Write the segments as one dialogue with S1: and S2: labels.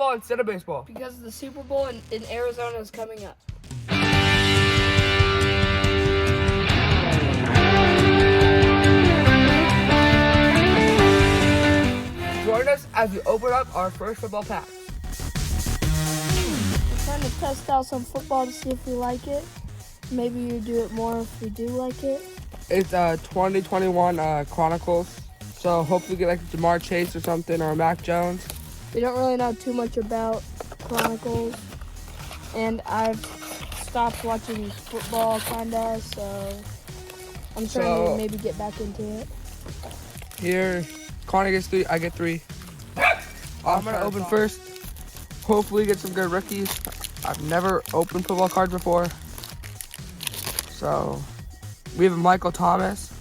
S1: football instead of baseball?
S2: Because the Super Bowl in Arizona is coming up.
S1: Join us as we open up our first football pack.
S2: We're trying to test out some football to see if we like it. Maybe you do it more if we do like it.
S1: It's 2021 Chronicles. So hopefully get like Jamar Chase or something, or Mac Jones.
S2: We don't really know too much about Chronicles. And I've stopped watching football kinda, so I'm trying to maybe get back into it.
S1: Here, Connor gets 3, I get 3. I'm gonna open first. Hopefully get some good rookies. I've never opened football cards before. So, we have Michael Thomas,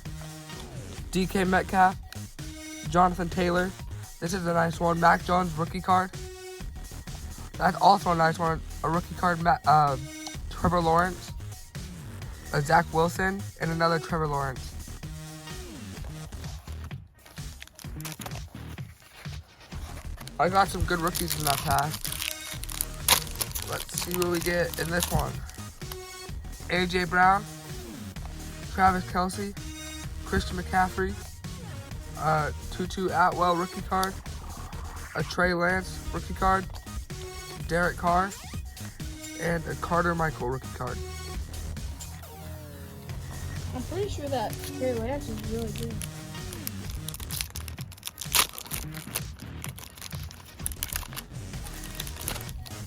S1: DK Metcalf, Jonathan Taylor. This is a nice one. Mac Jones rookie card. That's also a nice one. A rookie card, Trevor Lawrence, a Zach Wilson, and another Trevor Lawrence. I got some good rookies in that pack. Let's see what we get in this one. A.J. Brown, Travis Kelce, Christian McCaffrey, Tutu Atwell rookie card, a Trey Lance rookie card, Derek Carr, and a Carter Michael rookie card.
S2: I'm pretty sure that Trey Lance is really good.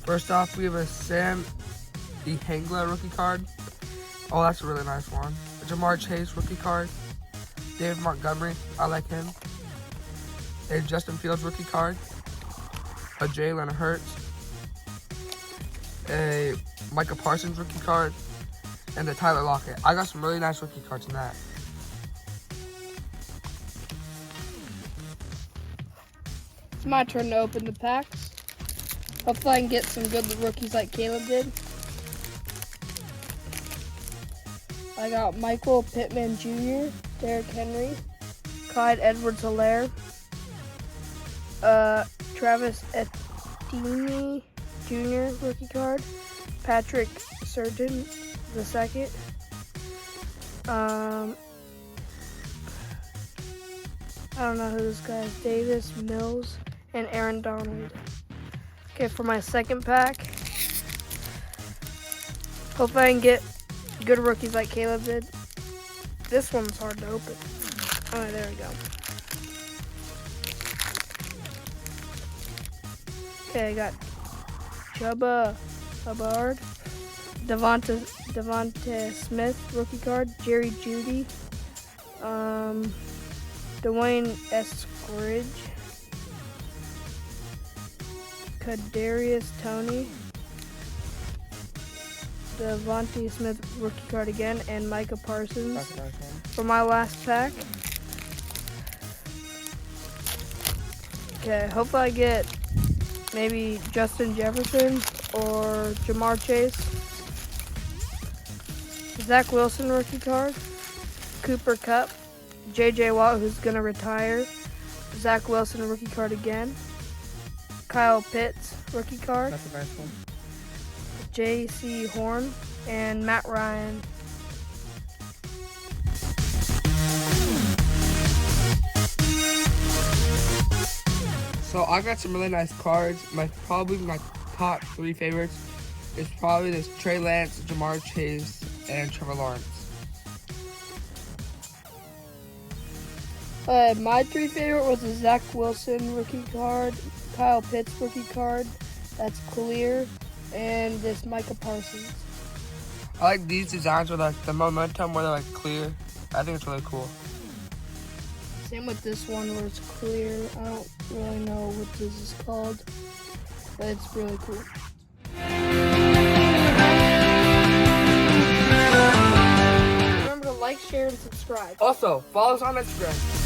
S1: First off, we have a Sam Ehangla rookie card. Oh, that's a really nice one. A Jamar Chase rookie card. David Montgomery, I like him. A Justin Fields rookie card. A Jalen Hurts. A Micah Parsons rookie card. And a Tyler Lockett. I got some really nice rookie cards in that.
S2: It's my turn to open the packs. Hopefully I can get some good rookies like Caleb did. I got Michael Pittman Jr., Derrick Henry, Clyde Edwards-Helaire, Travis Etienne Jr. rookie card, Patrick Surtain II. I don't know who this guy is. Davis Mills and Aaron Donald. Okay, for my second pack, hopefully I can get good rookies like Caleb did. This one's hard to open. Oh, there we go. Okay, I got Chuba Hubbard, Devonta Smith rookie card, Jerry Jeudy, Dwayne Eskridge, Kadarius Toney, Devonta Smith rookie card again, and Micah Parsons.
S1: That's a nice one.
S2: For my last pack. Okay, hopefully I get maybe Justin Jefferson or Jamar Chase. Zach Wilson rookie card, Cooper Kupp, J.J. Watt, who's going to retire, Zach Wilson rookie card again, Kyle Pitts rookie card,
S1: That's a nice one.
S2: J.C. Horn, and Matt Ryan.
S1: So I got some really nice cards. Probably my top 3 favorites is probably this Trey Lance, Jamar Chase, and Trevor Lawrence.
S2: My 3 favorite was the Zach Wilson rookie card, Kyle Pitts rookie card, that's clear, and this Micah Parsons.
S1: I like these designs with like the momentum where they're like clear. I think it's really cool.
S2: Same with this one where it's clear. I don't really know what this is called, but it's really cool. Remember to like, share, and subscribe.
S1: Also, follow us on Instagram.